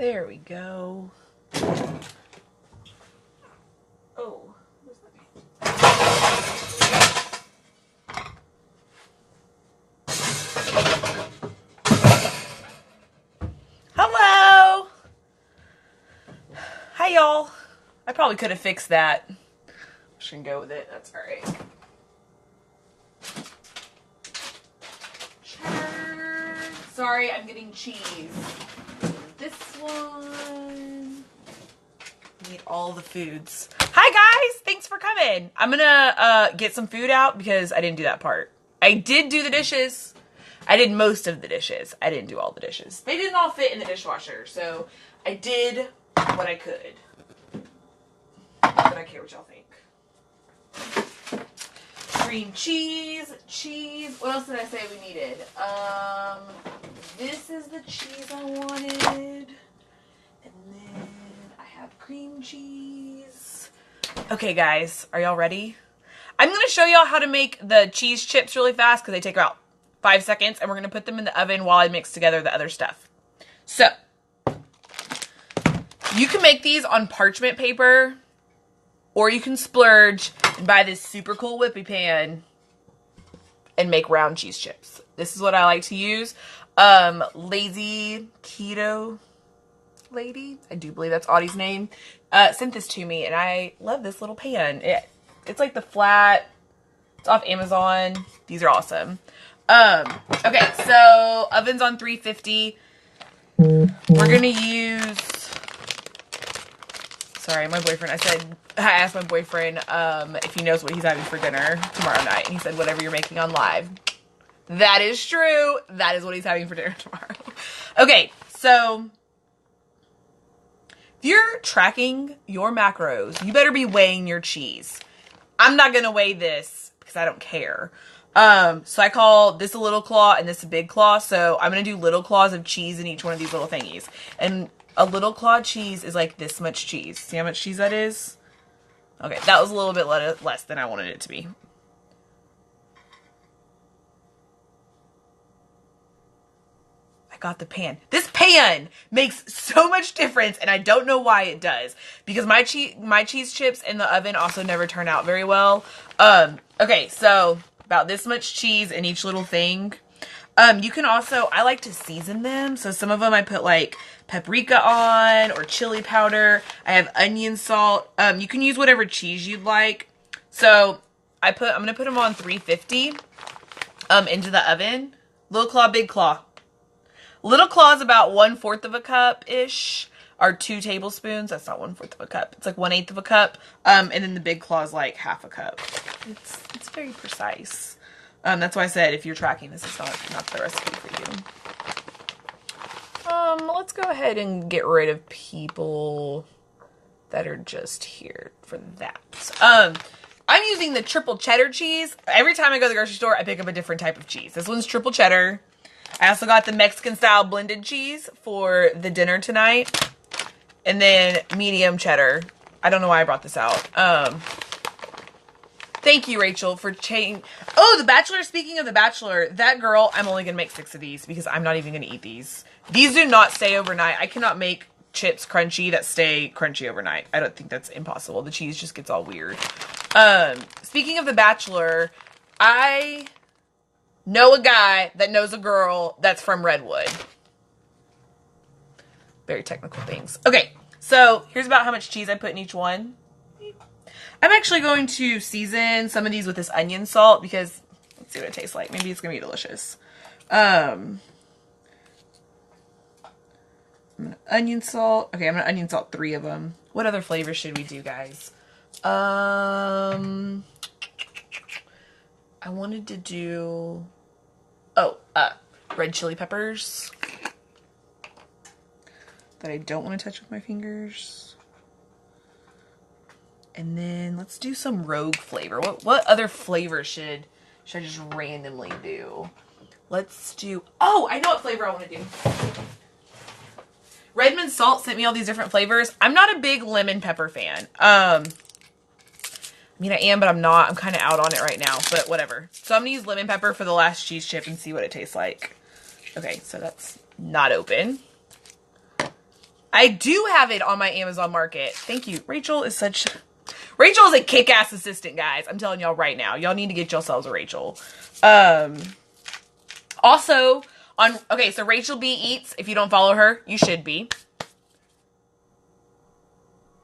There we go. Oh. Hello. Hi, y'all. I probably could have fixed that. Just gonna go with it. That's all right. Sorry, I'm getting cheese. This one. Need all the foods. Hi guys, thanks for coming. I'm gonna get some food out because I didn't do that part. I did do the dishes. I did most of the dishes. I didn't do all the dishes. They didn't all fit in the dishwasher, so I did what I could. But I care what y'all think. Cream cheese. What else did I say we needed? This is the cheese I wanted. And then I have cream cheese. Okay, guys, are y'all ready? I'm going to show y'all how to make the cheese chips really fast because they take about 5 seconds, and we're going to put them in the oven while I mix together the other stuff. So, you can make these on parchment paper, or you can splurge and buy this super cool whippy pan and make round cheese chips. This is what I like to use. Lazy Keto lady, I do believe that's Audie's name, sent this to me, and I love this little pan. It's like the flat, it's off Amazon. These are awesome. Okay, so oven's on 350. We're gonna use, sorry, my boyfriend, I asked my boyfriend if he knows what he's having for dinner tomorrow night, and he said whatever you're making on live. That is true. That is what he's having for dinner tomorrow. Okay, so if you're tracking your macros, you better be weighing your cheese. I'm not gonna weigh this because I don't care. So I call this a little claw and this a big claw, so I'm gonna do little claws of cheese in each one of these little thingies. And a little claw cheese is like this much cheese. See how much cheese that is? Okay, that was a little bit less than I wanted it to be. I got the pan. This pan makes so much difference, and I don't know why it does. Because my cheese chips in the oven also never turn out very well. Okay, so about this much cheese in each little thing. You can also, I like to season them. So some of them I put like paprika on or chili powder. I have onion salt. You can use whatever cheese you'd like. So I'm going to put them on 350 into the oven. Little claw, big claw. Little claw is about 1/4 of a cup-ish, or 2 tablespoons. That's not 1/4 of a cup. It's like 1/8 of a cup. And then the big claw is like 1/2 a cup. It's very precise. That's why I said if you're tracking this, it's not the recipe for you. Let's go ahead and get rid of people that are just here for that. I'm using the triple cheddar cheese. Every time I go to the grocery store, I pick up a different type of cheese. This one's triple cheddar. I also got the Mexican style blended cheese for the dinner tonight. And then medium cheddar. I don't know why I brought this out. Thank you, Rachel, for changing. Oh, The Bachelor. Speaking of The Bachelor, that girl, I'm only going to make 6 of these because I'm not even going to eat these. These do not stay overnight. I cannot make chips crunchy that stay crunchy overnight. I don't think that's impossible. The cheese just gets all weird. Speaking of The Bachelor, I know a guy that knows a girl that's from Redwood. Very technical things. Okay, so here's about how much cheese I put in each one. I'm actually going to season some of these with this onion salt because let's see what it tastes like. Maybe it's going to be delicious. Onion salt. Okay, I'm going to onion salt 3 of them. What other flavors should we do, guys? I wanted to do, red chili peppers that I don't want to touch with my fingers. And then let's do some rogue flavor. What other flavor should I just randomly do? Let's do, I know what flavor I want to do. Redmond Salt sent me all these different flavors. I'm not a big lemon pepper fan. I mean, I am, but I'm not. I'm kind of out on it right now, but whatever. So I'm going to use lemon pepper for the last cheese chip and see what it tastes like. Okay, so that's not open. I do have it on my Amazon Market. Thank you. Rachel is a kick-ass assistant, guys. I'm telling y'all right now. Y'all need to get yourselves a Rachel. Also, so Rachel B Eats, if you don't follow her, you should be.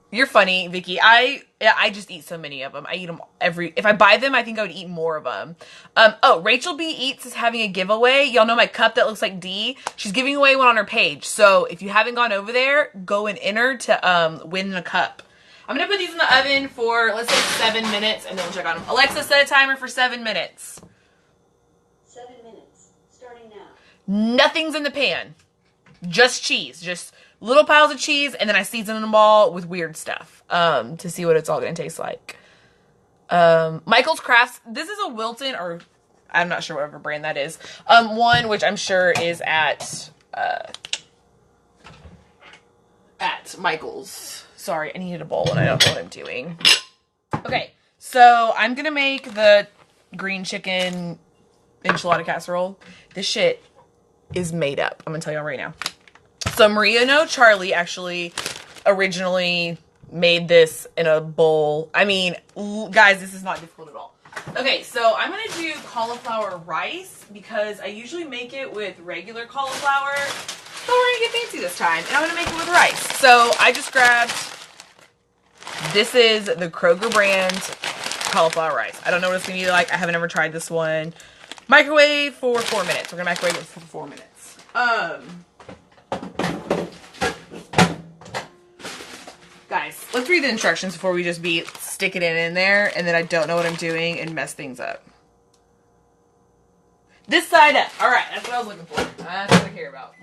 You're funny, Vicky. I just eat so many of them. I eat them if I buy them, I think I would eat more of them. Rachel B Eats is having a giveaway. Y'all know my cup that looks like D? She's giving away one on her page. So if you haven't gone over there, go and enter to win a cup. I'm going to put these in the oven for, let's say 7 minutes, and then we'll check on them. Alexa, set a timer for 7 minutes. 7 minutes, starting now. Nothing's in the pan. Just cheese. Just little piles of cheese, and then I season them all with weird stuff to see what it's all going to taste like. Michael's Crafts. This is a Wilton, or I'm not sure whatever brand that is. One, which I'm sure is at Michael's. Sorry, I needed a bowl, and I don't know what I'm doing. Okay, so I'm going to make the green chicken enchilada casserole. This shit is made up. I'm going to tell y'all right now. So Maria No Charlie actually originally made this in a bowl. I mean, guys, this is not difficult at all. Okay, so I'm going to do cauliflower rice because I usually make it with regular cauliflower. So we're going to get fancy this time, and I'm going to make it with rice. So I just grabbed, this is the Kroger brand cauliflower rice. I don't know what it's going to be like. I haven't ever tried this one. Microwave for 4 minutes. We're going to microwave it for 4 minutes. Guys, let's read the instructions before we just be sticking it in there and then I don't know what I'm doing and mess things up. This side up. All right, that's what I was looking for. That's what I care about.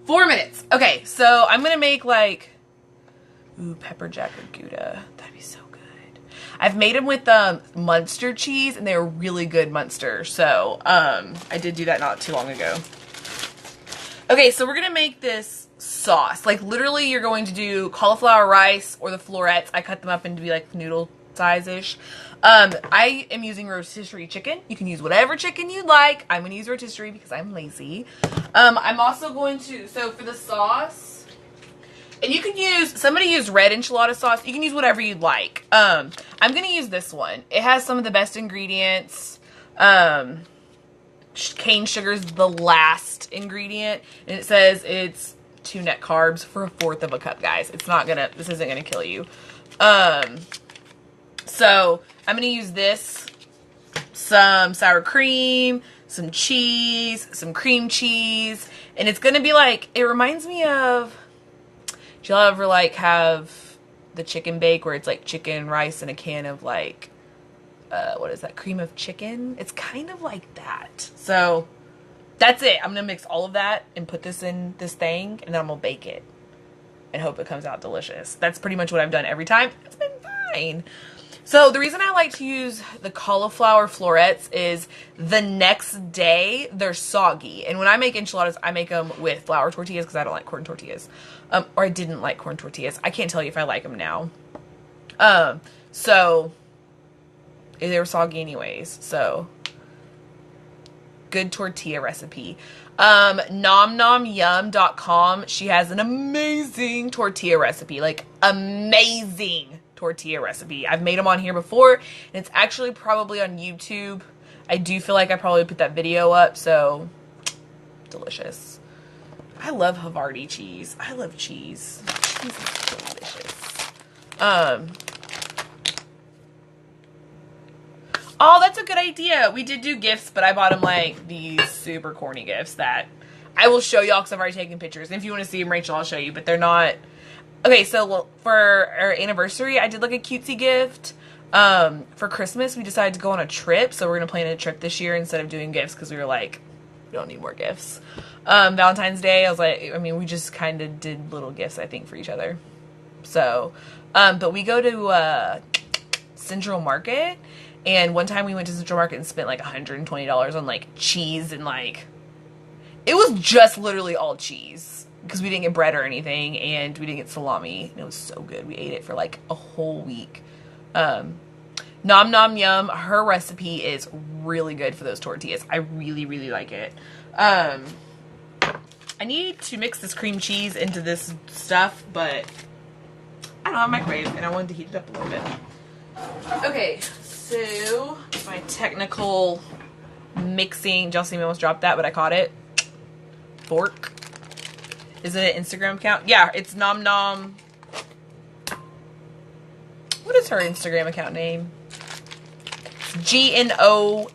4 minutes. Okay, so I'm going to make like, pepper jack or Gouda. That'd be so good. I've made them with Munster cheese and they were really good Munster. So I did do that not too long ago. Okay, so we're going to make this sauce. Like literally you're going to do cauliflower rice or the florets. I cut them up into be like noodle size-ish. I am using rotisserie chicken. You can use whatever chicken you like. I'm going to use rotisserie because I'm lazy. I'm also going to, so for the sauce, and you can use, somebody used red enchilada sauce. You can use whatever you'd like. I'm going to use this one. It has some of the best ingredients. Cane sugar is the last ingredient. And it says it's 2 net carbs for 1/4 of a cup, guys. It's not gonna, this isn't gonna kill you. So I'm gonna use this, some sour cream, some cheese, some cream cheese, and it's gonna be like, it reminds me of, do y'all ever like have the chicken bake where it's like chicken, rice, and a can of like, what is that, cream of chicken? It's kind of like that. So that's it. I'm going to mix all of that and put this in this thing, and then I'm going to bake it and hope it comes out delicious. That's pretty much what I've done every time. It's been fine. So the reason I like to use the cauliflower florets is the next day they're soggy. And when I make enchiladas, I make them with flour tortillas because I don't like corn tortillas. Or I didn't like corn tortillas. I can't tell you if I like them now. So they were soggy anyways. So good tortilla recipe. nomnomyum.com. She has an amazing tortilla recipe. Like amazing tortilla recipe. I've made them on here before, and it's actually probably on YouTube. I do feel like I probably put that video up, so delicious. I love Havarti cheese. I love cheese. Cheese is delicious. Oh, that's a good idea. We did do gifts, but I bought them like these super corny gifts that I will show y'all because I've already taken pictures. And if you want to see them, Rachel, I'll show you, but they're not. Okay, so for our anniversary, I did like a cutesy gift. For Christmas, we decided to go on a trip, so we're going to plan a trip this year instead of doing gifts because we were like, we don't need more gifts. Valentine's Day, I was like, I mean, we just kind of did little gifts, I think, for each other. So, but we go to Central Market, and one time we went to Central Market and spent like $120 on like cheese and like, it was just literally all cheese. Because we didn't get bread or anything, and we didn't get salami. And it was so good. We ate it for like a whole week. Nom Nom Yum, her recipe is really good for those tortillas. I really, really like it. I need to mix this cream cheese into this stuff, but I don't have a microwave and I wanted to heat it up a little bit. Okay, so my technical mixing, y'all see me almost dropped that, but I caught it. Fork. Is it an Instagram account? Yeah, it's Nom Nom. What is her Instagram account name? GNO.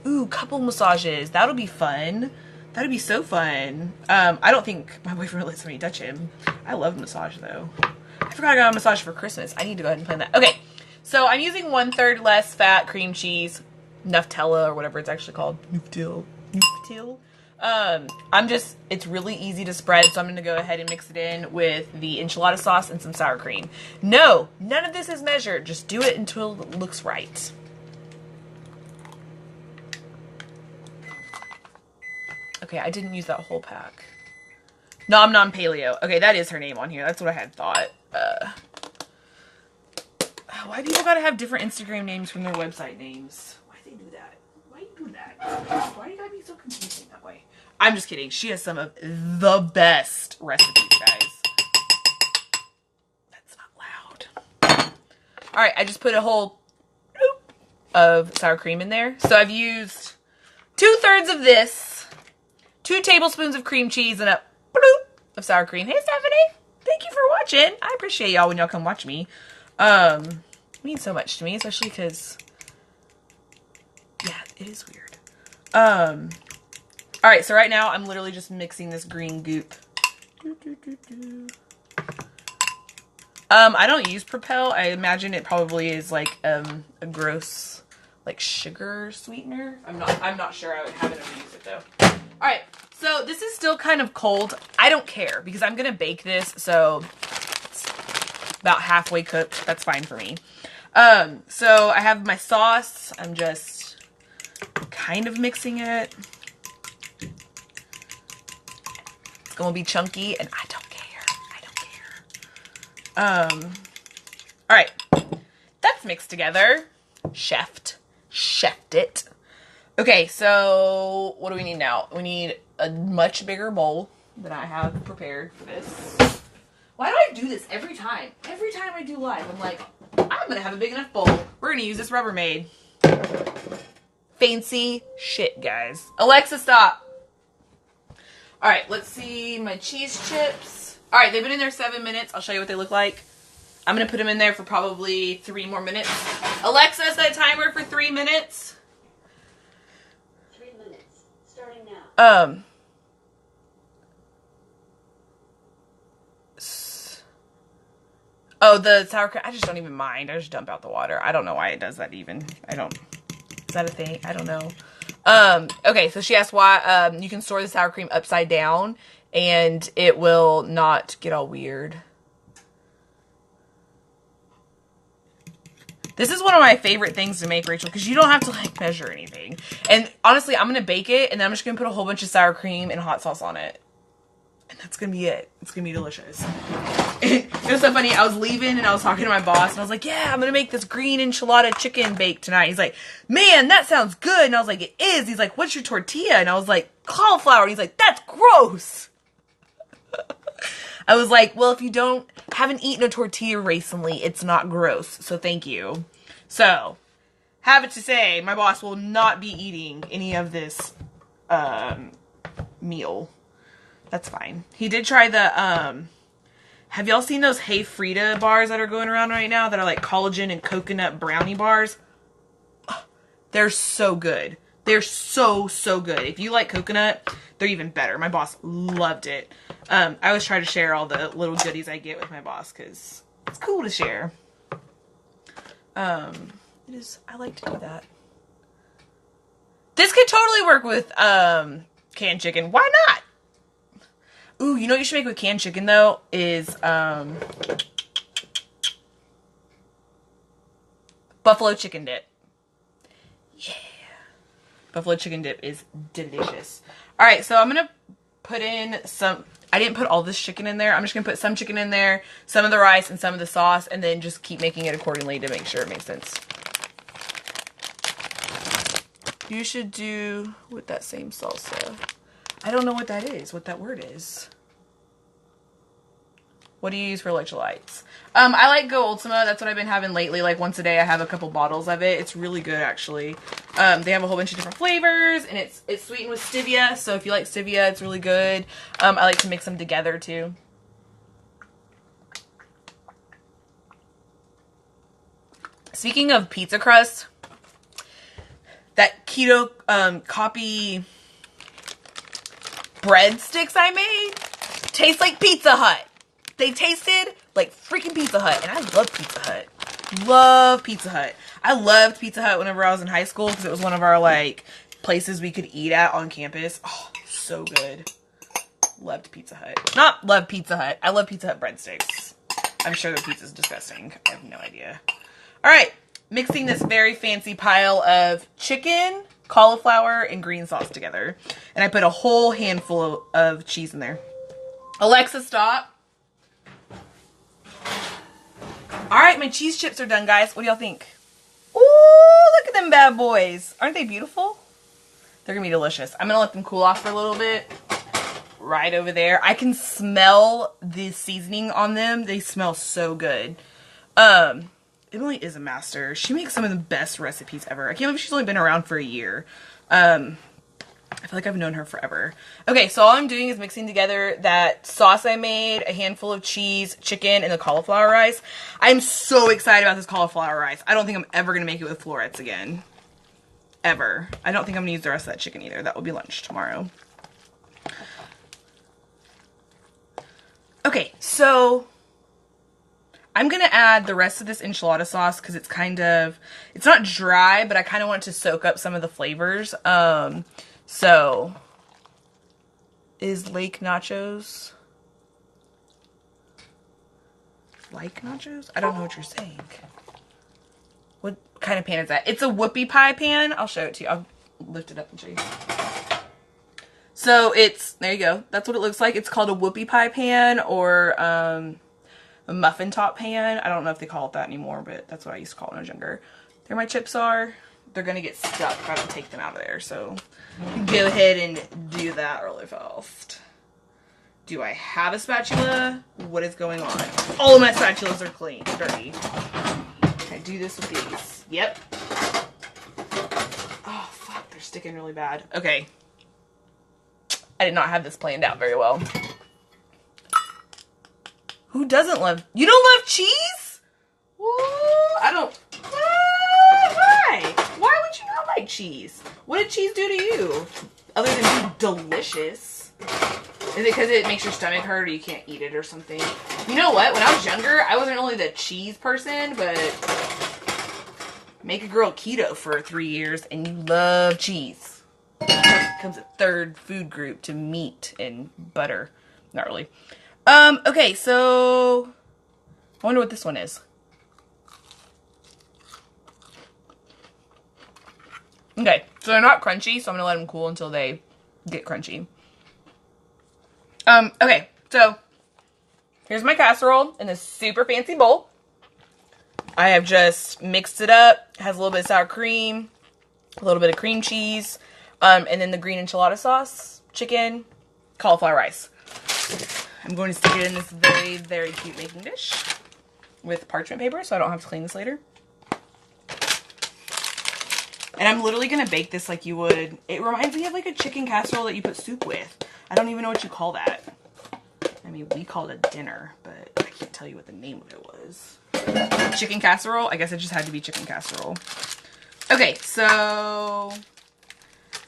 Ooh, couple massages. That'll be fun. That'd be so fun. I don't think my boyfriend lets me touch him. I love massage though. I forgot I got a massage for Christmas. I need to go ahead and plan that. Okay, so I'm using 1/3 less fat cream cheese, Nuftella or whatever it's actually called. Nuftil. It's really easy to spread, so I'm going to go ahead and mix it in with the enchilada sauce and some sour cream. No, none of this is measured. Just do it until it looks right. Okay, I didn't use that whole pack. Nom Nom Paleo. Okay, that is her name on here. That's what I had thought. Why do people gotta have different Instagram names from their website names? Why do they do that? Why do you do that? Why do you gotta be so confusing that way? I'm just kidding. She has some of the best recipes, guys. That's not loud. Alright, I just put a whole of sour cream in there. So I've used 2/3 of this, 2 tablespoons of cream cheese, and a bloop of sour cream. Hey, Stephanie! Thank you for watching. I appreciate y'all when y'all come watch me. It means so much to me, especially because, yeah, it is weird. Alright, so right now I'm literally just mixing this green goop. I don't use Propel. I imagine it probably is like a gross like sugar sweetener. I'm not sure. I would have it never use it though. Alright, so this is still kind of cold. I don't care because I'm gonna bake this, so it's about halfway cooked. That's fine for me. So I have my sauce. I'm just kind of mixing it. It's gonna be chunky and I don't care. I don't care. Alright. That's mixed together. Chefed it. Okay, so what do we need now? We need a much bigger bowl than I have prepared for this. Why do I do this every time? Every time I do live, I'm like, I'm gonna have a big enough bowl. We're gonna use this Rubbermaid. Fancy shit, guys. Alexa, stop. Alright, let's see my cheese chips. Alright, they've been in there 7 minutes. I'll show you what they look like. I'm gonna put them in there for probably 3 more minutes. Alexa, set a timer for 3 minutes. 3 minutes. Starting now. Oh, the sour cream. I just don't even mind. I just dump out the water. I don't know why it does that even. Is that a thing? I don't know. Okay, so she asked why you can store the sour cream upside down and it will not get all weird. This is one of my favorite things to make, Rachel, because you don't have to like measure anything. And honestly, I'm going to bake it and then I'm just going to put a whole bunch of sour cream and hot sauce on it. And that's going to be it. It's going to be delicious. It was so funny. I was leaving and I was talking to my boss and I was like, yeah, I'm going to make this green enchilada chicken bake tonight. He's like, man, that sounds good. And I was like, it is. He's like, what's your tortilla? And I was like, cauliflower. And he's like, that's gross. I was like, well, if you haven't eaten a tortilla recently, it's not gross. So thank you. So, have it to say, my boss will not be eating any of this meal. That's fine. He did try the, have y'all seen those Hey Frida bars that are going around right now that are like collagen and coconut brownie bars? They're so good. They're so good. If you like coconut, they're even better. My boss loved it. I always try to share all the little goodies I get with my boss because it's cool to share. It is. I like to do that. This could totally work with canned chicken. Why not? Ooh, you know what you should make with canned chicken though is buffalo chicken dip. Yeah. Buffalo chicken dip is delicious. Alright, so I'm going to put in some... I didn't put all this chicken in there. I'm just going to put some chicken in there, some of the rice, and some of the sauce, and then just keep making it accordingly to make sure it makes sense. You should do with that same salsa. I don't know what that is, what that word is. What do you use for electrolytes? I like Go Ultima. That's what I've been having lately. Like once a day, I have a couple bottles of it. It's really good, actually. They have a whole bunch of different flavors, and it's sweetened with stevia. So if you like stevia, it's really good. I like to mix them together too. Speaking of pizza crust, that keto copy breadsticks I made taste like Pizza Hut. They tasted like freaking Pizza Hut, and I love Pizza Hut. Love Pizza Hut. I loved Pizza Hut whenever I was in high school because it was one of our like places we could eat at on campus. Oh, so good. Loved Pizza Hut. Not love Pizza Hut. I love Pizza Hut breadsticks. I'm sure their pizza's disgusting. I have no idea. All right, mixing this very fancy pile of chicken, cauliflower, and green sauce together. And I put a whole handful of cheese in there. Alexa, stop. All right, my cheese chips are done, guys. What do y'all think? Ooh, look at them bad boys. Aren't they beautiful? They're gonna be delicious. I'm gonna let them cool off for a little bit. Right over there. I can smell the seasoning on them. They smell so good. Emily is a master. She makes some of the best recipes ever. I can't believe she's only been around for a year. I feel like I've known her forever. Okay, so all I'm doing is mixing together that sauce I made, a handful of cheese, chicken, and the cauliflower rice. I'm so excited about this cauliflower rice. I don't think I'm ever going to make it with florets again. Ever. I don't think I'm going to use the rest of that chicken either. That will be lunch tomorrow. Okay, so I'm going to add the rest of this enchilada sauce because it's kind of, it's not dry, but I kind of want it to soak up some of the flavors. So, is Lake Nachos like nachos? I don't know what you're saying. What kind of pan is that? It's a whoopie pie pan. I'll show it to you. I'll lift it up and show you. So it's, there you go. That's what it looks like. It's called a whoopie pie pan or a muffin top pan. I don't know if they call it that anymore, but that's what I used to call it when I was younger. There my chips are. They're going to get stuck if I don't take them out of there. So go ahead and do that really fast. Do I have a spatula? What is going on? All of my spatulas are clean, dirty. Can I do this with these? Yep. Oh, fuck. They're sticking really bad. Okay. I did not have this planned out very well. Who doesn't love... You don't love cheese? Woo, I don't... Why? Why would you not like cheese? What did cheese do to you? Other than be delicious. Is it because it makes your stomach hurt or you can't eat it or something? You know what? When I was younger, I wasn't only the cheese person, but make a girl keto for 3 years and you love cheese. It becomes a third food group to meat and butter. Not really. Okay, so I wonder what this one is. Okay, so they're not crunchy, so I'm gonna let them cool until they get crunchy. Okay, so here's my casserole in this super fancy bowl. I have just mixed it up. It has a little bit of sour cream, a little bit of cream cheese, and then the green enchilada sauce, chicken, cauliflower rice. I'm going to stick it in this very, very cute baking dish with parchment paper so I don't have to clean this later. And I'm literally going to bake this like you would. It reminds me of like a chicken casserole that you put soup with. I don't even know what you call that. I mean, we called it dinner, but I can't tell you what the name of it was. Chicken casserole? I guess it just had to be chicken casserole. Okay, so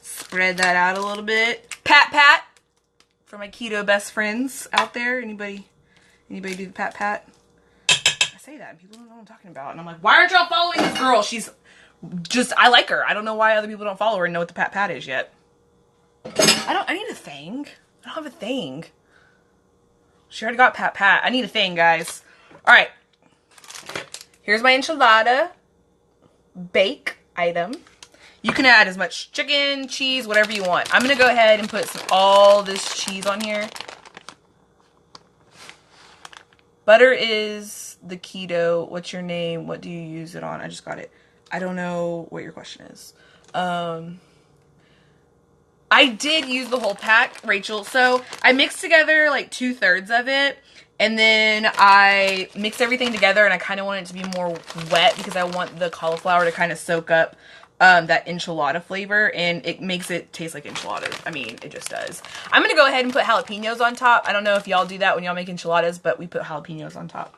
spread that out a little bit. Pat. For my keto best friends out there. Anybody do the pat? I say that and people don't know what I'm talking about. And I'm like, why aren't y'all following this girl? She's just, I like her. I don't know why other people don't follow her and know what the pat is yet. I need a thing. I don't have a thing. She already got pat. I need a thing, guys. All right. Here's my enchilada bake item. You can add as much chicken, cheese, whatever you want. I'm going to go ahead and put all this cheese on here. Butter is the keto. What's your name? What do you use it on? I just got it. I don't know what your question is. I did use the whole pack, Rachel. So I mixed together like 2/3 of it. And then I mixed everything together, and I kind of want it to be more wet because I want the cauliflower to kind of soak up that enchilada flavor, and it makes it taste like enchiladas. I mean, it just does. I'm going to go ahead and put jalapenos on top. I don't know if y'all do that when y'all make enchiladas, but we put jalapenos on top.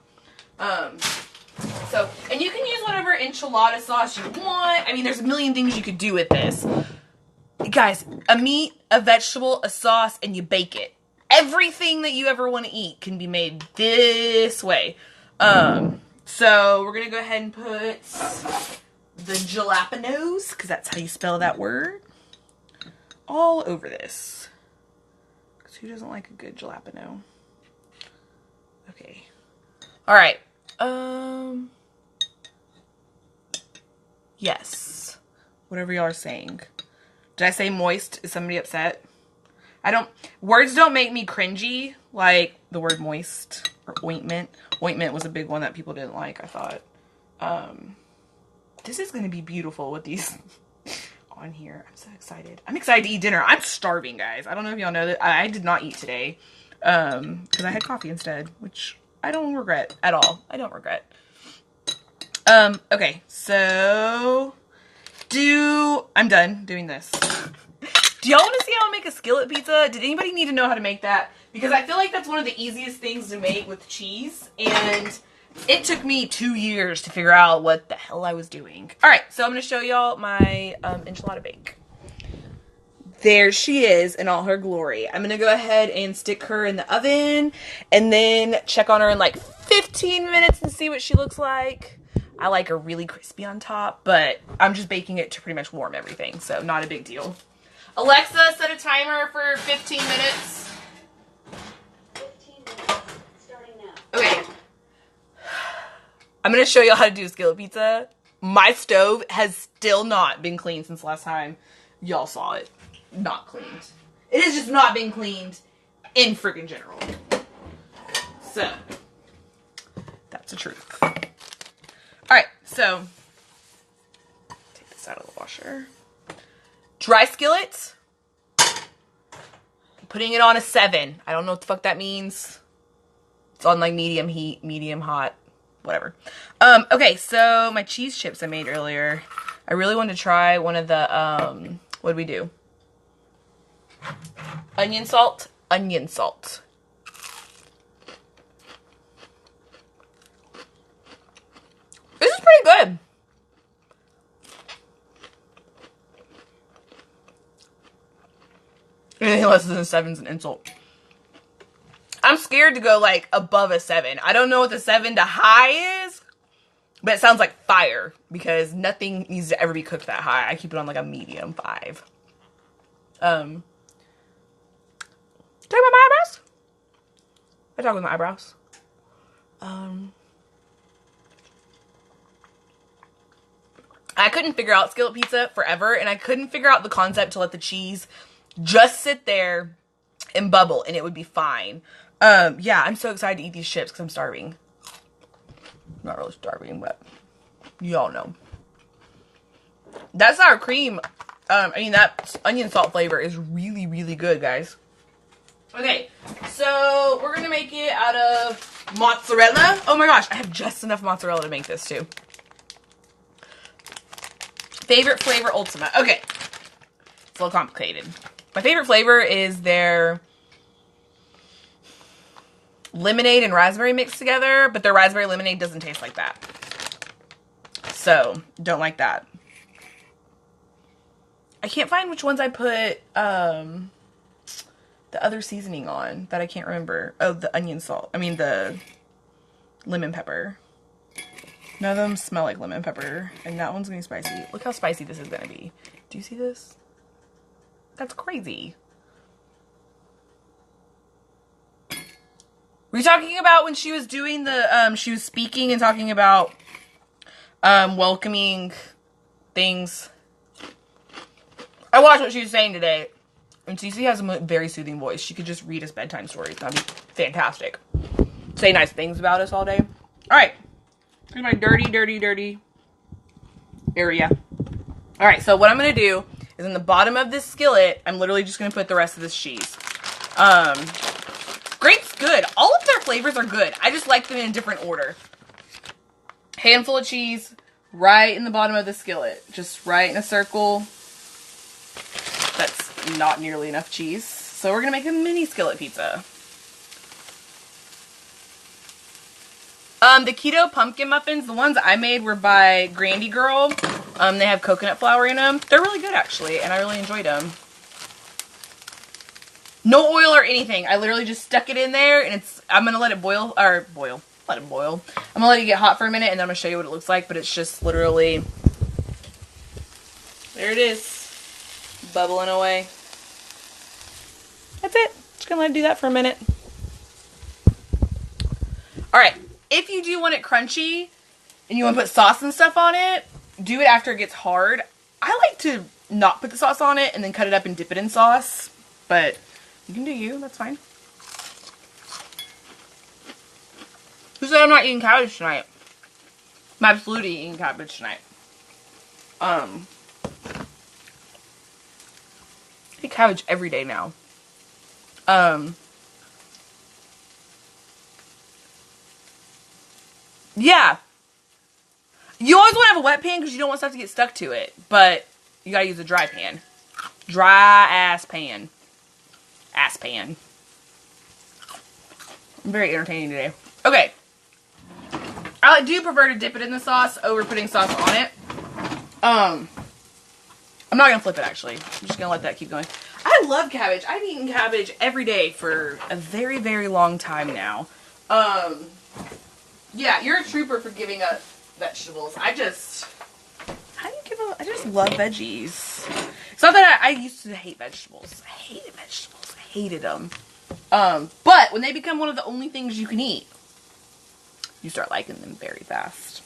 So, and you can use whatever enchilada sauce you want. I mean, there's a million things you could do with this. Guys, a meat, a vegetable, a sauce, and you bake it. Everything that you ever want to eat can be made this way. So we're going to go ahead and put the jalapenos, because that's how you spell that word, all over this. Because who doesn't like a good jalapeno? Okay. All right. Yes. Whatever y'all are saying. Did I say moist? Is somebody upset? Words don't make me cringy, like the word moist or ointment. Ointment was a big one that people didn't like, I thought. This is going to be beautiful with these on here. I'm so excited. I'm excited to eat dinner. I'm starving, guys. I don't know if y'all know that. I did not eat today, because I had coffee instead, which I don't regret at all. I don't regret. Okay, so I'm done doing this. Do y'all want to see how I make a skillet pizza? Did anybody need to know how to make that? Because I feel like that's one of the easiest things to make with cheese. And it took me 2 years to figure out what the hell I was doing. Alright, so I'm going to show y'all my enchilada bake. There she is in all her glory. I'm going to go ahead and stick her in the oven. And then check on her in like 15 minutes and see what she looks like. I like her really crispy on top. But I'm just baking it to pretty much warm everything. So not a big deal. Alexa, set a timer for 15 minutes. 15 minutes, starting now. Okay. I'm going to show y'all how to do a skillet pizza. My stove has still not been cleaned since last time y'all saw it. Not cleaned. It has just not been cleaned in freaking general. So, that's the truth. Alright, so, take this out of the washer. Dry skillet. Putting it on a 7. I don't know what the fuck that means. It's on like medium heat, medium hot, whatever. Okay, so my cheese chips I made earlier. I really wanted to try one of the, what did we do? Onion salt. Onion salt. This is pretty good. Anything less than a 7's an insult. I'm scared to go like above a 7. I don't know what the 7 to high is, but it sounds like fire because nothing needs to ever be cooked that high. I keep it on like a medium 5. Talking about my eyebrows? I talk with my eyebrows. I couldn't figure out skillet pizza forever, and I couldn't figure out the concept to let the cheese just sit there and bubble, and it would be fine. Yeah, I'm so excited to eat these chips because I'm starving. Not really starving, but y'all know. That sour cream, that onion salt flavor is really, really good, guys. Okay, so we're going to make it out of mozzarella. Oh my gosh, I have just enough mozzarella to make this too. Favorite flavor ultimate. Okay, it's a little complicated. My favorite flavor is their lemonade and raspberry mixed together, but their raspberry lemonade doesn't taste like that. So, don't like that. I can't find which ones I put the other seasoning on that I can't remember. Oh, the onion salt. I mean, the lemon pepper. None of them smell like lemon pepper, and that one's gonna be spicy. Look how spicy this is gonna be. Do you see this? That's crazy. Were you talking about when she was doing the, she was speaking and talking about, welcoming things? I watched what she was saying today, and Cece has a very soothing voice. She could just read us bedtime stories. That'd be fantastic. Say nice things about us all day. Alright. Here's my dirty, dirty, dirty area. Alright, so what I'm going to do is in the bottom of this skillet. I'm literally just going to put the rest of this cheese. Grape's good. All of their flavors are good. I just like them in a different order. Handful of cheese right in the bottom of the skillet. Just right in a circle. That's not nearly enough cheese. So we're going to make a mini skillet pizza. The keto pumpkin muffins, the ones I made were by Grandy Girl. They have coconut flour in them. They're really good actually, and I really enjoyed them. No oil or anything. I literally just stuck it in there, and I'm gonna let it boil. I'm gonna let it get hot for a minute, and then I'm gonna show you what it looks like. But it's just literally, there it is, bubbling away. That's it. Just gonna let it do that for a minute. All right. If you do want it crunchy and you want to put sauce and stuff on it, do it after it gets hard. I like to not put the sauce on it and then cut it up and dip it in sauce, but you can do you. That's fine. Who said I'm not eating cabbage tonight? I'm absolutely eating cabbage tonight. I eat cabbage every day now. Yeah. You always want to have a wet pan because you don't want stuff to get stuck to it. But you gotta use a dry pan. Dry ass pan. Ass pan. I'm very entertaining today. Okay. I do prefer to dip it in the sauce over putting sauce on it. I'm not gonna flip it actually. I'm just gonna let that keep going. I love cabbage. I've eaten cabbage every day for a very, very long time now. Yeah, you're a trooper for giving up vegetables. I just love veggies. It's not that I used to hate vegetables. I hated vegetables. I hated them. But when they become one of the only things you can eat, you start liking them very fast.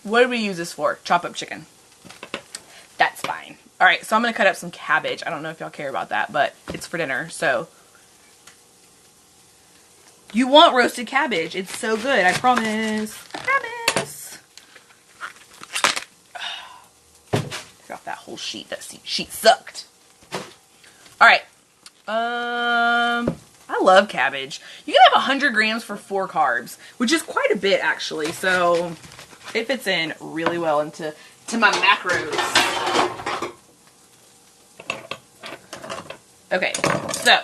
What do we use this for? Chop up chicken. That's fine. Alright, so I'm going to cut up some cabbage. I don't know if y'all care about that, but it's for dinner, so. You want roasted cabbage. It's so good, I promise. I promise. Take off that whole sheet. That sheet sucked. Alright. I love cabbage. You can have 100 grams for 4 carbs, which is quite a bit actually. So it fits in really well into my macros. Okay, so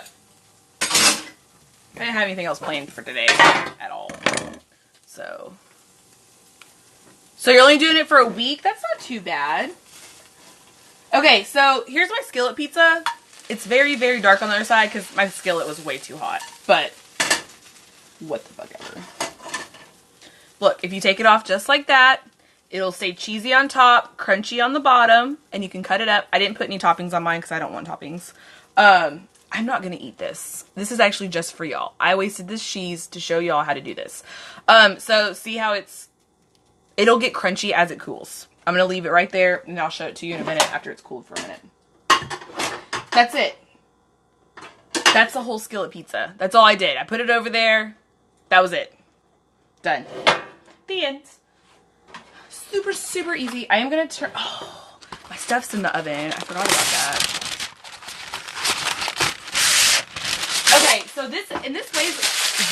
I didn't have anything else planned for today at all. So you're only doing it for a week? That's not too bad. Okay, so here's my skillet pizza. It's very, very dark on the other side because my skillet was way too hot. But, what the fuck ever. Look, if you take it off just like that, it'll stay cheesy on top, crunchy on the bottom, and you can cut it up. I didn't put any toppings on mine because I don't want toppings. I'm not going to eat this. This is actually just for y'all. I wasted this cheese to show y'all how to do this. So see how it'll get crunchy as it cools. I'm going to leave it right there, and I'll show it to you in a minute after it's cooled for a minute. That's it. That's the whole skillet pizza. That's all I did. I put it over there. That was it. Done. The end. Super, super easy. I am going to turn... Oh, my stuff's in the oven. I forgot about that. Okay, so this way is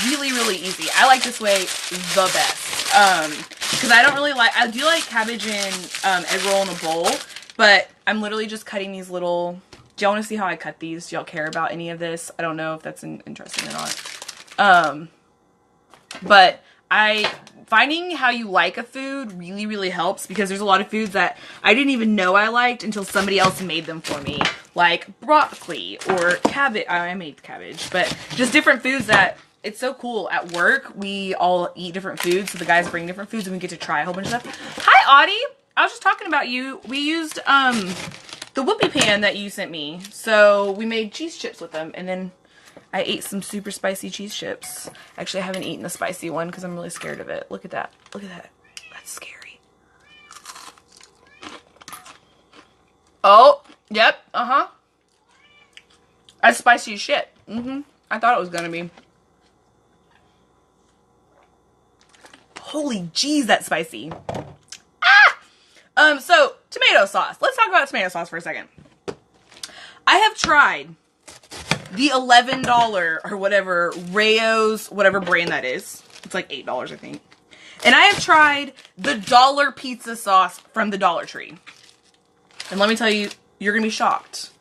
really, really easy. I like this way the best. Because I don't really like... I do like cabbage and egg roll in a bowl. But I'm literally just cutting these little... Do y'all want to see how I cut these? Do y'all care about any of this? I don't know if that's interesting or not. But finding how you like a food really, really helps because there's a lot of foods that I didn't even know I liked until somebody else made them for me. Like broccoli or cabbage. I made cabbage, but just different foods that it's so cool. At work, we all eat different foods. So the guys bring different foods and we get to try a whole bunch of stuff. Hi, Audie. I was just talking about you. We used, the whoopie pan that you sent me. So we made cheese chips with them. And then I ate some super spicy cheese chips. Actually, I haven't eaten the spicy one because I'm really scared of it. Look at that. Look at that. That's scary. Oh, yep. Uh-huh. That's spicy as shit. I thought it was going to be. Holy jeez, that's spicy. So tomato sauce. Let's talk about tomato sauce for a second. I have tried the $11 or whatever Rayo's, whatever brand that is. It's like $8, I think. And I have tried the dollar pizza sauce from the Dollar Tree. And let me tell you, you're gonna be shocked.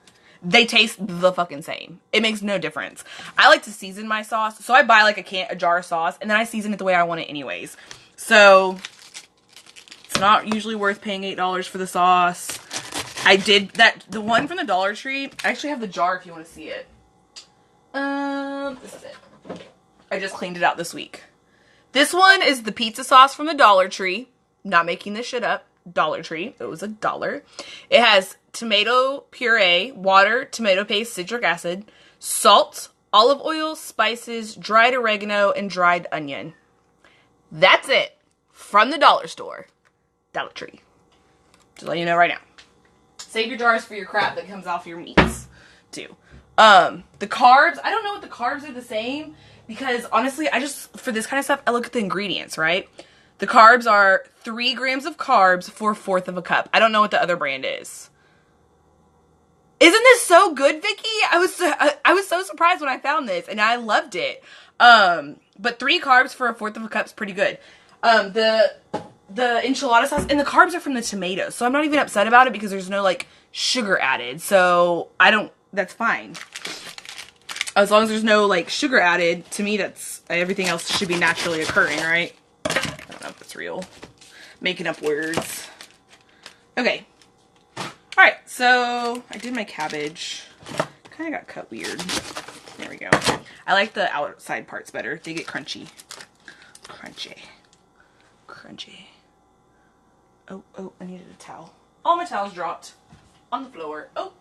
They taste the fucking same. It makes no difference. I like to season my sauce, so I buy like a jar of sauce, and then I season it the way I want it anyways. So it's not usually worth paying $8 for the sauce. I did that. The one from the Dollar Tree, I actually have the jar if you want to see it. This is it. I just cleaned it out this week. This one is the pizza sauce from the Dollar Tree. Not making this shit up. Dollar Tree. It was $1. It has tomato puree, water, tomato paste, citric acid, salt, olive oil, spices, dried oregano, and dried onion. That's it. From the dollar store. Dollar Tree. Just let you know right now. Save your jars for your crap that comes off your meats, too. The carbs, I don't know what the carbs are the same, because honestly, for this kind of stuff, I look at the ingredients, right? The carbs are 3 grams of carbs for 1/4 of a cup. I don't know what the other brand is. Isn't this so good, Vicky? I was so surprised when I found this, and I loved it. But 3 carbs for 1/4 of a cup is pretty good. The enchilada sauce, and the carbs are from the tomatoes, so I'm not even upset about it because there's no like sugar added. So that's fine. As long as there's no like sugar added, to me that's everything else should be naturally occurring, right? I don't know if that's real. Making up words. Okay. Alright, so I did my cabbage. Kind of got cut weird. There we go. I like the outside parts better. They get crunchy. Crunchy. Crunchy. Oh, I needed a towel. All my towels dropped on the floor. Oh.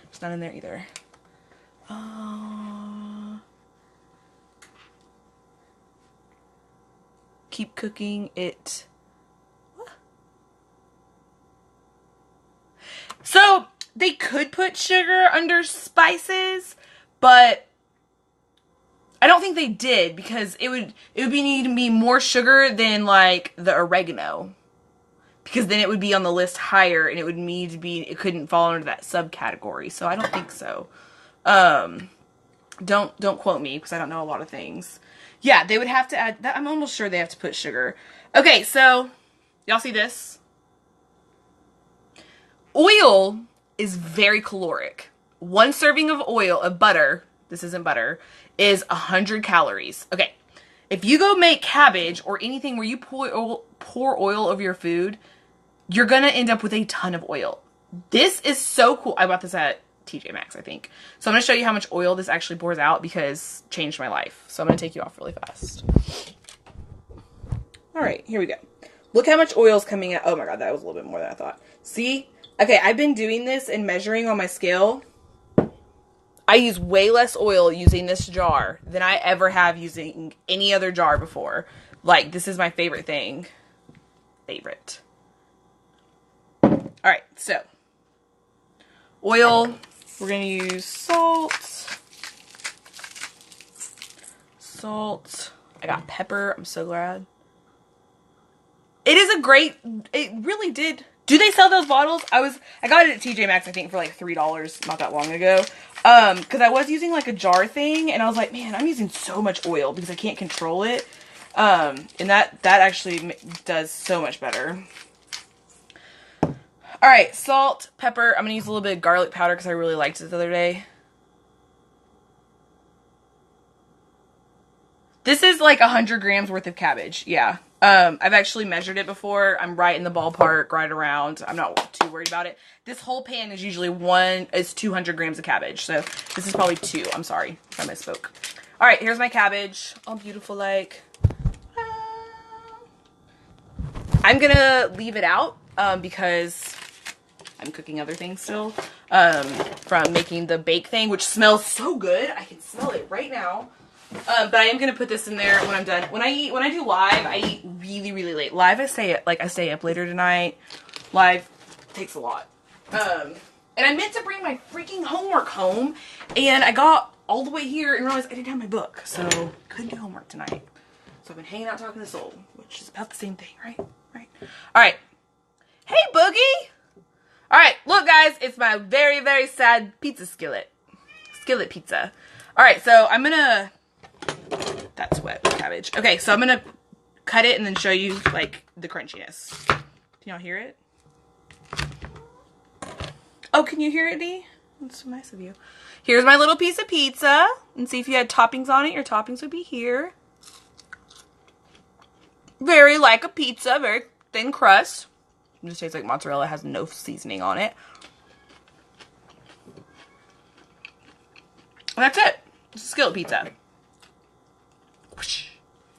It's not in there either. Keep cooking it. What? So they could put sugar under spices, but I don't think they did because it would need to be more sugar than like the oregano, because then it would be on the list higher and it couldn't fall under that subcategory. So I don't think so. Don't quote me because I don't know a lot of things. Yeah, they would have to add that. I'm almost sure they have to put sugar. Okay, so y'all see this? Oil is very caloric. 1 serving of butter, this isn't butter, is 100 calories. Okay, if you go make cabbage or anything where you pour oil over your food, you're gonna end up with a ton of oil. This is so cool. I bought this at TJ Maxx, I think. So I'm going to show you how much oil this actually pours out because it changed my life. So I'm going to take you off really fast. Alright, here we go. Look how much oil is coming out. Oh my god, that was a little bit more than I thought. See? Okay, I've been doing this and measuring on my scale. I use way less oil using this jar than I ever have using any other jar before. Like, this is my favorite thing. Favorite. Alright, so. Oil. We're going to use salt. Salt. I got pepper. I'm so glad. It really did. Do they sell those bottles? I got it at TJ Maxx, I think, for like $3 not that long ago. Because I was using like a jar thing, and I was like, man, I'm using so much oil because I can't control it. And that actually does so much better. Alright, salt, pepper. I'm going to use a little bit of garlic powder because I really liked it the other day. This is like 100 grams worth of cabbage. Yeah. I've actually measured it before. I'm right in the ballpark, right around. I'm not too worried about it. This whole pan is usually 200 grams of cabbage. So this is probably 2. I'm sorry if I misspoke. Alright, here's my cabbage. All beautiful like. I'm going to leave it out because I'm cooking other things still, from making the bake thing, which smells so good. I can smell it right now. But I am going to put this in there when I'm done. When I do live, I eat really, really late. Live, I stay up later tonight. Live takes a lot. And I meant to bring my freaking homework home, and I got all the way here and realized I didn't have my book, so couldn't do homework tonight. So I've been hanging out talking to Soul, which is about the same thing, right? Right. All right. Hey, Boogie! Alright, look, guys. It's my very, very sad pizza skillet. Skillet pizza. Alright, so I'm gonna... That's wet with cabbage. Okay, so I'm gonna cut it and then show you, like, the crunchiness. Can y'all hear it? Oh, can you hear it, Dee? That's so nice of you. Here's my little piece of pizza. And see if you had toppings on it. Your toppings would be here. Very like a pizza. Very thin crust. It just tastes like mozzarella. It has no seasoning on it. And that's it. It's a skillet pizza. This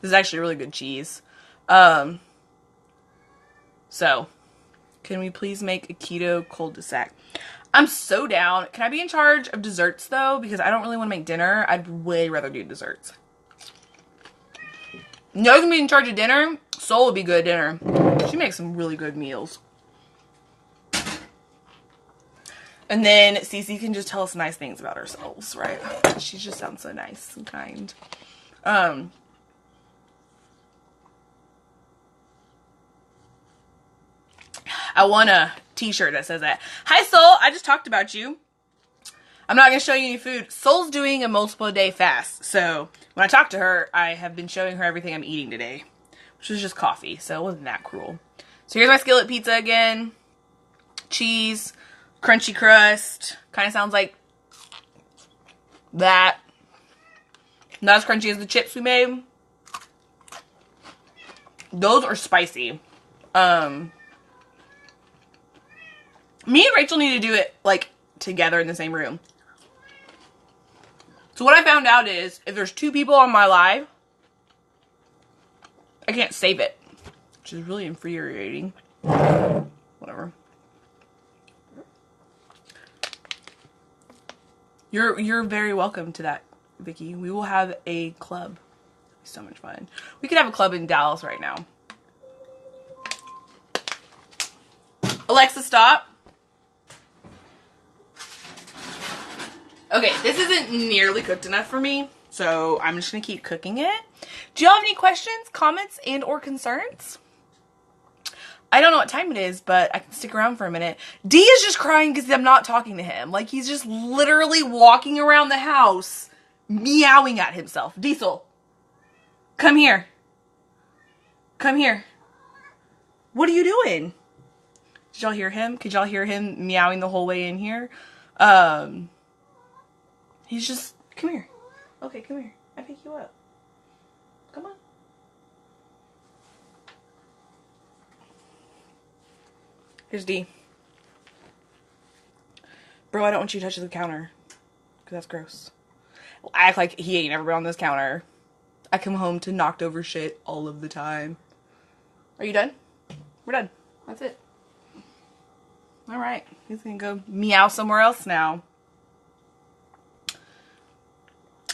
is actually really good cheese. So, can we please make a keto cul-de-sac? I'm so down. Can I be in charge of desserts, though? Because I don't really want to make dinner. I'd way rather do desserts. No can be in charge of dinner. Soul would be good at dinner. She makes some really good meals. And then Cece can just tell us nice things about ourselves, right? She just sounds so nice and kind. I want a t-shirt that says that. Hi, Soul. I just talked about you. I'm not going to show you any food. Soul's doing a multiple day fast. So when I talk to her, I have been showing her everything I'm eating today, which was just coffee. So it wasn't that cruel. So here's my skillet pizza again. Cheese, crunchy crust. Kind of sounds like that. Not as crunchy as the chips we made. Those are spicy. Me and Rachel need to do it, like, together in the same room. So what I found out is, if there's 2 people on my live, I can't save it. Which is really infuriating. Whatever. You're very welcome to that, Vicky. We will have a club. It'll be so much fun. We could have a club in Dallas right now. Alexa, stop. Okay, this isn't nearly cooked enough for me, so I'm just going to keep cooking it. Do y'all have any questions, comments, and or concerns? I don't know what time it is, but I can stick around for a minute. D is just crying because I'm not talking to him. Like, he's just literally walking around the house, meowing at himself. Diesel, come here. Come here. What are you doing? Did y'all hear him? Could y'all hear him meowing the whole way in here? He's just, come here. Okay, come here. I pick you up. Come on. Here's D. Bro, I don't want you to touch the counter. Because that's gross. I act like he ain't never been on this counter. I come home to knocked over shit all of the time. Are you done? We're done. That's it. Alright. He's gonna go meow somewhere else now.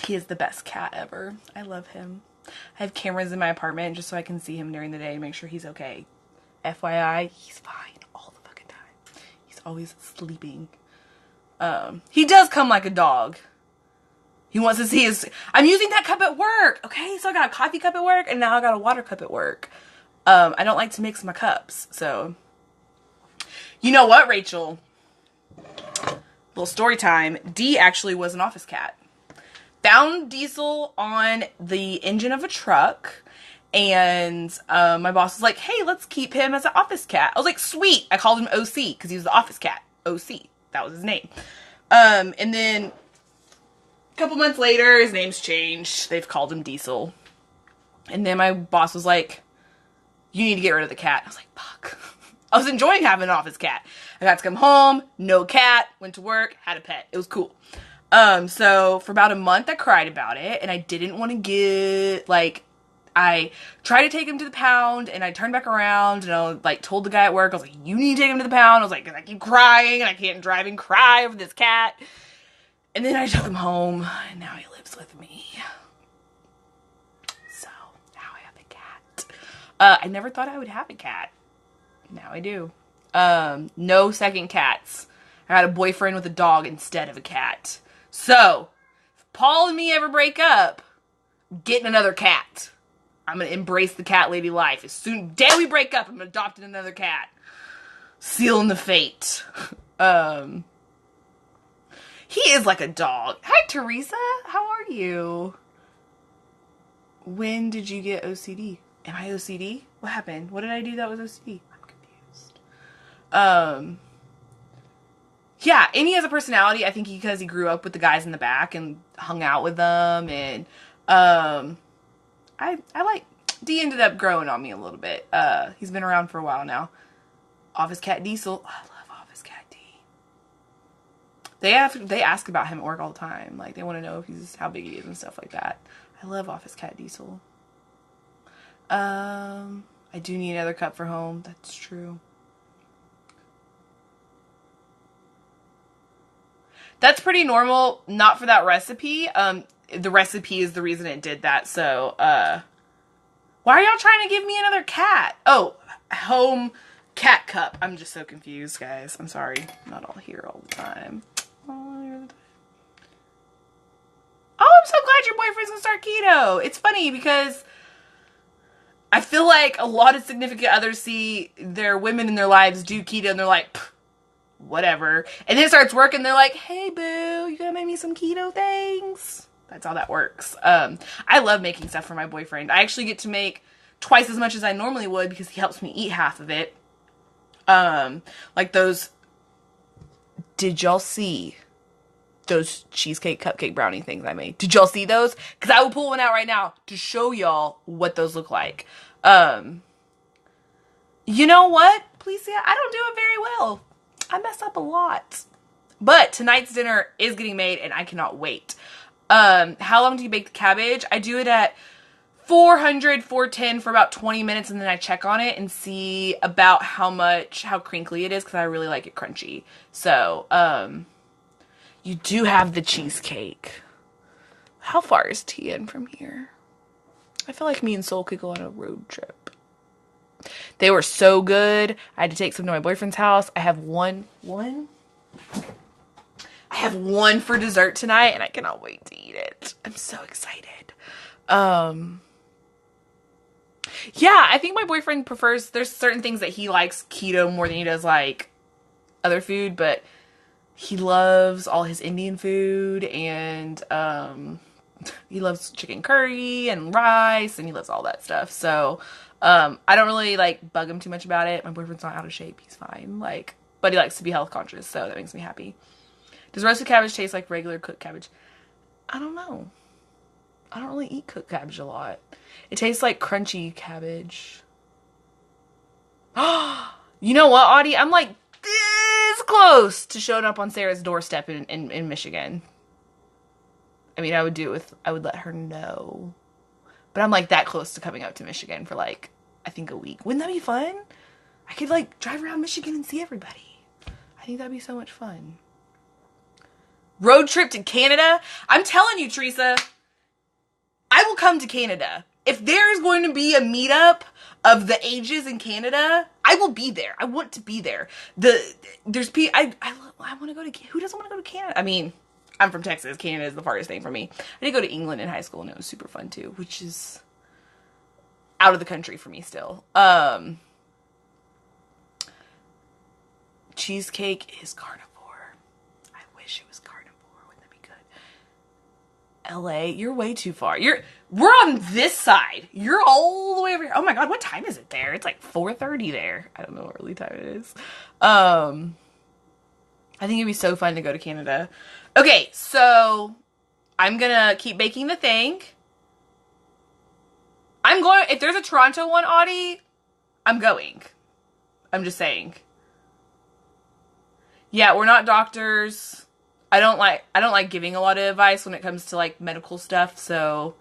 He is the best cat ever. I love him. I have cameras in my apartment just so I can see him during the day and make sure he's okay. FYI, he's fine all the fucking time. He's always sleeping. He does come like a dog. He wants to see his... I'm using that cup at work, okay? So I got a coffee cup at work and now I got a water cup at work. I don't like to mix my cups, so... You know what, Rachel? Little story time. D actually was an office cat. Found Diesel on the engine of a truck, and my boss was like, hey, let's keep him as an office cat. I was like, sweet. I called him OC because he was the office cat. OC. That was his name. And then a couple months later, his name's changed. They've called him Diesel. And then my boss was like, you need to get rid of the cat. I was like, fuck. I was enjoying having an office cat. I got to come home, no cat, went to work, had a pet. It was cool. So for about a month I cried about it and I didn't want to get, like, I tried to take him to the pound and I turned back around and I like told the guy at work, I was like, you need to take him to the pound. I was like, I keep crying and I can't drive and cry over this cat. And then I took him home and now he lives with me. So now I have a cat. I never thought I would have a cat. Now I do. No second cats. I had a boyfriend with a dog instead of a cat. So, if Paul and me ever break up, I'm getting another cat. I'm going to embrace the cat lady life. As soon day we break up, I'm adopting another cat. sealing the fate. He is like a dog. Hi, Teresa. How are you? When did you get OCD? Am I OCD? What happened? What did I do that was OCD? I'm confused. Yeah, and he has a personality. I think because he grew up with the guys in the back and hung out with them, and I like D ended up growing on me a little bit. He's been around for a while now. Office Cat Diesel. Oh, I love Office Cat D. They ask about him at work all the time. Like, they want to know if he's how big he is and stuff like that. I love Office Cat Diesel. I do need another cup for home. That's true. That's pretty normal. Not for that recipe. The recipe is the reason it did that. So, why are y'all trying to give me another cat? Oh, home cat cup. I'm just so confused, guys. I'm sorry. I'm not all here all the time. Oh, I'm so glad your boyfriend's gonna start keto. It's funny because I feel like a lot of significant others see their women in their lives do keto and they're like, whatever. And then it starts working. They're like, hey, boo, you gonna make me some keto things? That's how that works. I love making stuff for my boyfriend. I actually get to make twice as much as I normally would because he helps me eat half of it. Like those, did y'all see those cheesecake cupcake brownie things I made? Did y'all see those? Because I will pull one out right now to show y'all what those look like. You know what? Please see, I don't do it very well. I mess up a lot. But tonight's dinner is getting made and I cannot wait. How long do you bake the cabbage? I do it at 410 for about 20 minutes and then I check on it and see about how crinkly it is because I really like it crunchy. So, you do have the cheesecake. How far is TN from here? I feel like me and Soul could go on a road trip. They were so good. I had to take some to my boyfriend's house. I have one for dessert tonight and I cannot wait to eat it. I'm so excited. Yeah, I think my boyfriend prefers, there's certain things that he likes keto more than he does like other food, but he loves all his Indian food and he loves chicken curry and rice and he loves all that stuff. So I don't really like bug him too much about it. My boyfriend's not out of shape. He's fine. Like, but he likes to be health conscious, so that makes me happy. Does roasted cabbage taste like regular cooked cabbage? I don't know. I don't really eat cooked cabbage a lot. It tastes like crunchy cabbage. You know what, Audie? I'm like this close to showing up on Sarah's doorstep in Michigan. I mean, I would let her know. But I'm like that close to coming up to Michigan for like, I think a week. Wouldn't that be fun? I could like drive around Michigan and see everybody. I think that'd be so much fun. Road trip to Canada? I'm telling you, Teresa, I will come to Canada. If there is going to be a meetup of the ages in Canada, I will be there. I want to be there. I want to go to, who doesn't want to go to Canada? I mean, I'm from Texas. Canada is the farthest thing from me. I did go to England in high school and it was super fun too, which is out of the country for me still. Cheesecake is carnivore. I wish it was carnivore. Wouldn't that be good? LA, you're way too far. We're on this side. You're all the way over here. Oh my God, what time is it there? It's like 4:30 there. I don't know what early time it is. I think it'd be so fun to go to Canada. Okay, so I'm gonna keep baking the thing. If there's a Toronto one, Audie, I'm going. I'm just saying. Yeah, we're not doctors. I don't like giving a lot of advice when it comes to like medical stuff, so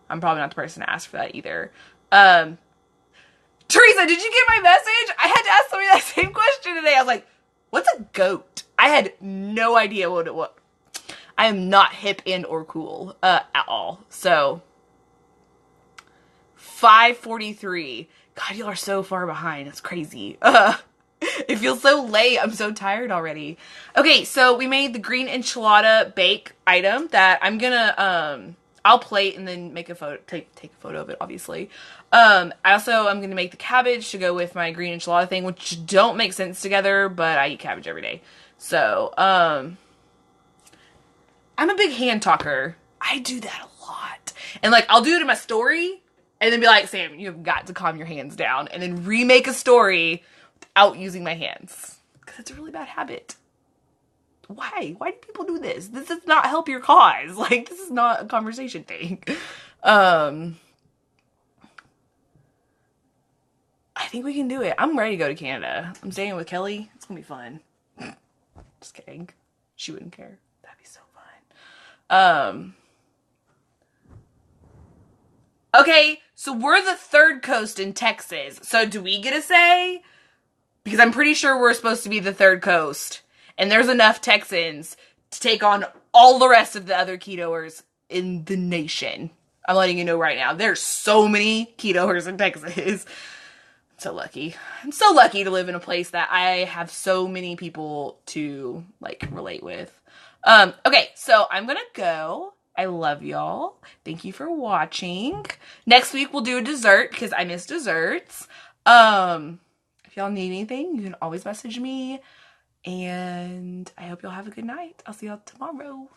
I'm probably not the person to ask for that either. Teresa, did you get my message? I had to ask somebody that same question today. I was like, what's a goat? I had no idea what it was. I am not hip and or cool at all. So 5:43. God, y'all are so far behind. That's crazy. It feels so late. I'm so tired already. Okay, so we made the green enchilada bake item that I'm gonna I'll plate and then make a photo, take a photo of it, obviously. I also am going to make the cabbage to go with my green enchilada thing, which don't make sense together, but I eat cabbage every day. So, I'm a big hand talker. I do that a lot. And like, I'll do it in my story and then be like, Sam, you've got to calm your hands down, and then remake a story without using my hands. Because it's a really bad habit. Why? Why do people do this? This does not help your cause. Like, this is not a conversation thing. I think we can do it. I'm ready to go to Canada. I'm staying with Kelly. It's gonna be fun. Just kidding. She wouldn't care. That'd be so fun. Okay, so we're the third coast in Texas. So do we get a say? Because I'm pretty sure we're supposed to be the third coast. And there's enough Texans to take on all the rest of the other ketoers in the nation. I'm letting you know right now. There's so many ketoers in Texas. I'm so lucky. I'm so lucky to live in a place that I have so many people to, like, relate with. Okay, so I'm gonna go. I love y'all. Thank you for watching. Next week we'll do a dessert because I miss desserts. If y'all need anything, you can always message me. And I hope y'all have a good night. I'll see y'all tomorrow.